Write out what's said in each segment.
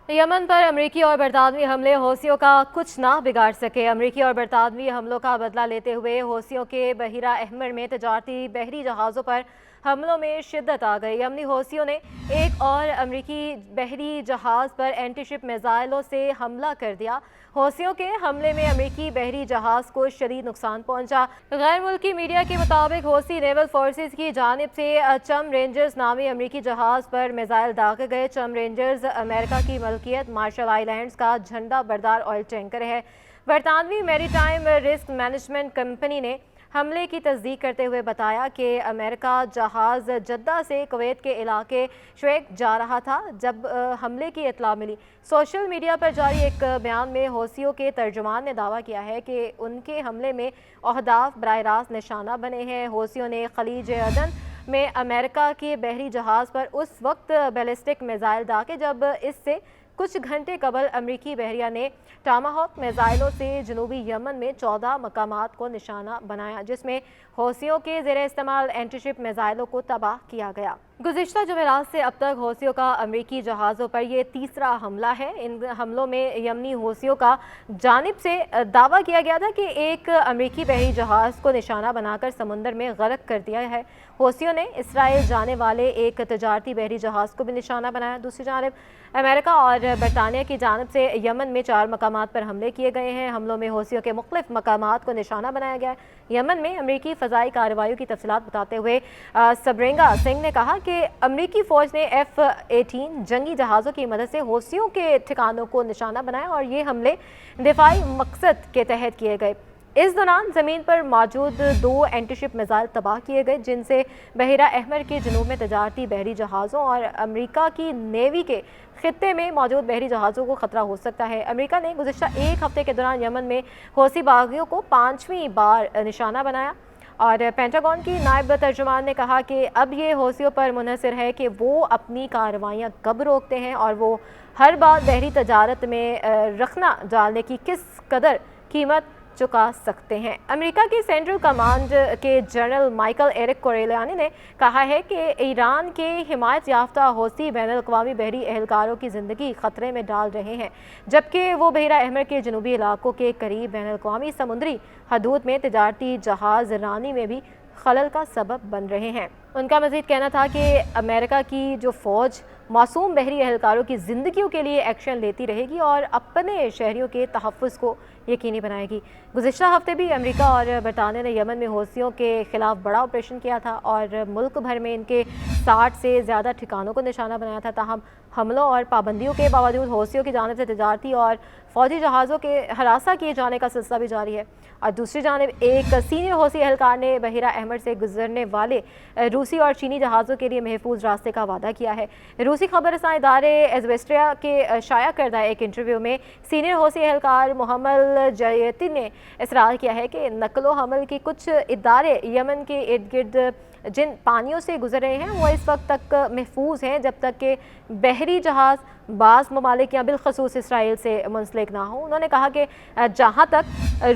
Yemen पर अमरीकी और बरतानवी हमले हौसियों का कुछ ना बिगाड़ सके। अमरीकी और बरतानवी हमलों का बदला लेते हुए हौसियों के बहिरा अहमर में तजारती बहरी जहाज़ों पर हमलों में शिद्दत आ गई। यमनी हौसियों ने एक और अमरीकी बहरी जहाज़ पर एंटीशिप मिसाइलों से हमला कर दिया। हौसियों के हमले में अमरीकी बहरी जहाज़ को शदीद नुकसान पहुंचा। गैर मुल्की मीडिया के मुताबिक हौसी नेवल फोर्सेज की जानिब से चम रेंजर्स नामी अमरीकी जहाज़ पर मिसाइल दागे गए। चम रेंजर्स अमेरिका की मलकियत मार्शल आइलैंड्स का झंडा बरदार ऑयल टैंकर है। बरतानवी मैरीटाइम रिस्क मैनेजमेंट कंपनी ने हमले की तस्दीक करते हुए बताया कि अमेरिका जहाज़ जद्दा से कुवैत के इलाके शुएक जा रहा था जब हमले की इत्तला मिली। सोशल मीडिया पर जारी एक बयान में हौसियों के तर्जुमान ने दावा किया है कि उनके हमले में अहदाफ बराह रास्त निशाना बने हैं। हौसियों ने खलीज अदन में अमेरिका के बहरी जहाज़ पर उस वक्त बैलिस्टिक मिसाइल दागे जब इससे कुछ घंटे कबल अमरीकी बहरिया ने टामाहॉक मिसाइलों से जनूबी यमन में 14 मकामात को निशाना बनाया, जिसमें हौसियों के ज़ेरे इस्तेमाल एंटीशिप मिसाइलों को तबाह किया गया। गुज़िश्ता जुमेरात से अब तक हौसियों का अमरीकी जहाज़ों पर यह तीसरा हमला है। इन हमलों में यमनी हौसियों का जानिब से दावा किया गया था कि एक अमरीकी बहरी जहाज़ को निशाना बनाकर समुंदर में गर्क कर दिया है। हौसियों ने इसराइल जाने वाले एक तजारती बहरी जहाज़ को भी निशाना बनाया। दूसरी जानब अमेरिका और बरतानिया की जानिब से यमन में 4 मकामात पर हमले किए गए हैं। हमलों में हौसियों के मुख्तलिफ मकामात को निशाना बनाया गया है। यमन में अमरीकी फ़ज़ाई कार्रवाइयों की तफसीलात बताते हुए सबरेंगा सिंह ने कहा कि अमरीकी फ़ौज ने F-18 जंगी जहाज़ों की मदद से हौसियों के ठिकानों को निशाना बनाया और ये हमले दिफाई मकसद के तहत किए गए। इस दौरान ज़मीन पर मौजूद 2 एंटीशिप मिसाइल तबाह किए गए, जिनसे बहिरा अहमर के जनूब में तजारती बहरी जहाज़ों और अमरीका की नेवी के खित्ते में मौजूद बहरी जहाज़ों को ख़तरा हो सकता है। अमरीका ने गुज़िश्ता एक हफ़्ते के दौरान यमन में हौसी बागियों को 5वीं बार निशाना बनाया और पेंटागन की नायब तर्जुमान ने कहा कि अब ये हौसियों पर मुनहसर है कि वो अपनी कार्रवाइयाँ कब रोकते हैं और वो हर बार बहरी तजारत में रखना डालने की किस कदर कीमत चुका सकते हैं। अमेरिका की सेंट्रल कमांड के जनरल माइकल एरिक कोरेलियानी ने कहा है कि ईरान के हिमायत याफ्ता हौसी बैनुल-अक़वामी बहरी एहलकारों की ज़िंदगी ख़तरे में डाल रहे हैं, जबकि वो बहिरा अहमर के जनूबी इलाकों के करीब बैनुल-अक़वामी समुद्री हदूद में तजारती जहाज़ रानी में भी खलल का सबब बन रहे हैं। उनका मज़ीद कहना था कि अमेरिका की जो फ़ौज मासूम बहरी एहलकारों की ज़िंदगियों के लिए एक्शन लेती रहेगी और अपने शहरियों के तहफ़्फ़ुज़ को यकीनी बनाएगी। गुज़िश्ता हफ्ते भी अमेरिका और बरतानिया ने यमन में हौसियों के खिलाफ बड़ा ऑपरेशन किया था और मुल्क भर में इनके 60 से ज़्यादा ठिकानों को निशाना बनाया था। ताहम हमलों और पाबंदियों के बावजूद हौसियों की जानिब से तजारती और फ़ौजी जहाज़ों के हरासा किए जाने का सिलसिला भी जारी है। और दूसरी जानिब एक सीनियर हौसी एहलकार ने बहिरा अहमर से गुजरने वाले रूसी और चीनी जहाज़ों के लिए महफूज रास्ते का वादा किया है। रूसी खबर रसां इदारे एज़वेस्ट्रिया के शाया करदा एक इंटरव्यू में सीनियर हौसी एहलकार मोहम्मद जयती ने इसरार किया है कि नकलो हमल के कुछ इदारे यमन के इर्द गिर्द जिन पानियों से गुजर रहे हैं वो इस वक्त तक महफूज हैं जब तक कि बहरी जहाज़ बाज़ ममालिक या बिलखसूस इसराइल से मुंसलिक ना हो। उन्होंने कहा कि जहाँ तक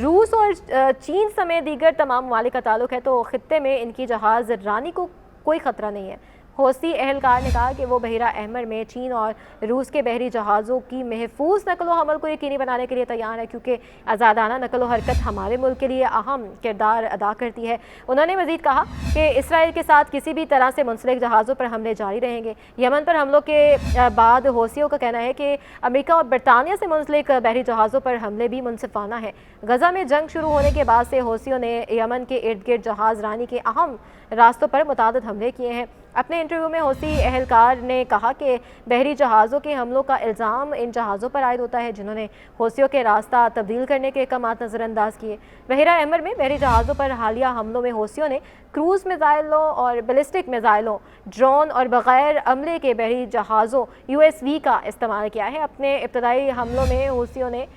रूस और चीन समेत दीगर तमाम ममालिक का ताल्लुक़ है तो ख़ित्ते में इनकी जहाज़ रानी को कोई ख़तरा नहीं है। हौसी एहलकार ने कहा कि वो बहिरा अहमर में चीन और रूस के बहरी जहाज़ों की महफूज नकलो हमल को यकीनी बनाने के लिए तैयार है, क्योंकि आज़ादाना नकलो हरकत हमारे मुल्क के लिए अहम किरदार अदा करती है। उन्होंने मज़ीद कहा कि इसराइल के साथ किसी भी तरह से मुंसलिक जहाज़ों पर हमले जारी रहेंगे। यमन पर हमलों के बाद हौसियों का कहना है कि अमेरिका और बरतानिया से मुंसलिक बहरी जहाज़ों पर हमले भी मुनसिफाना है। गज़ा में जंग शुरू होने के बाद से हौसियों ने यमन के इर्द गिर्द जहाज़ रानी के अहम रास्तों पर मुतादिद हमले किए हैं। अपने इंटरव्यू में हौसी एहलकार ने कहा कि बहरी जहाज़ों के हमलों का इल्ज़ाम इन जहाज़ों पर आयद होता है जिन्होंने हौसियों के रास्ता तब्दील करने के अहकामात नज़रअंदाज किए। बहिरा अहमर में बहरी जहाज़ों पर हालिया हमलों में हौसियों ने क्रूज़ मिसाइलों और बैलिस्टिक मिसाइलों, ड्रोन और बग़ैर अमले के बहरी जहाज़ों USV का इस्तेमाल किया है। अपने इब्तदाई हमलों में हौसियों ने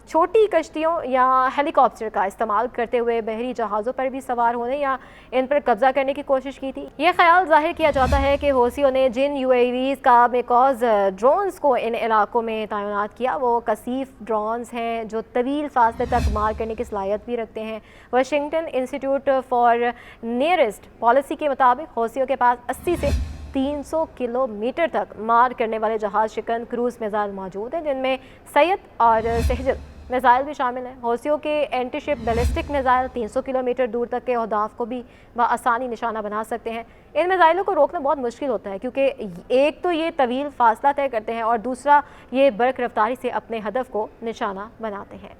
छोटी कश्तियों या हेलीकॉप्टर का इस्तेमाल करते हुए बहरी जहाज़ों पर भी सवार होने या इन पर कब्जा करने की कोशिश की थी। यह ख्याल जाहिर किया जाता है कि हौसियों ने जिन UAVs का मेकॉज ड्रोन्स को इन इलाकों में तैनात किया वो कसीफ ड्रोन्स हैं जो तवील फासले तक मार करने की सलाहियत भी रखते हैं। Washington institute for nearest policy के मुताबिक हौसियों के पास 80 से 300 किलोमीटर तक मार करने वाले जहाज शिकन क्रूज मिसाइल मौजूद हैं, जिनमें सैयद और सहजल मिसाइल भी शामिल हैं। हौसियों के anti ship ballistic missile 300 kilometre दूर तक के अहदाफ को भी आसानी निशाना बना सकते हैं। इन मिसाइलों को रोकना बहुत मुश्किल होता है, क्योंकि एक तो ये तवील फासला तय करते हैं और दूसरा ये बर्क रफ्तारी से अपने हदफ को निशाना बनाते हैं।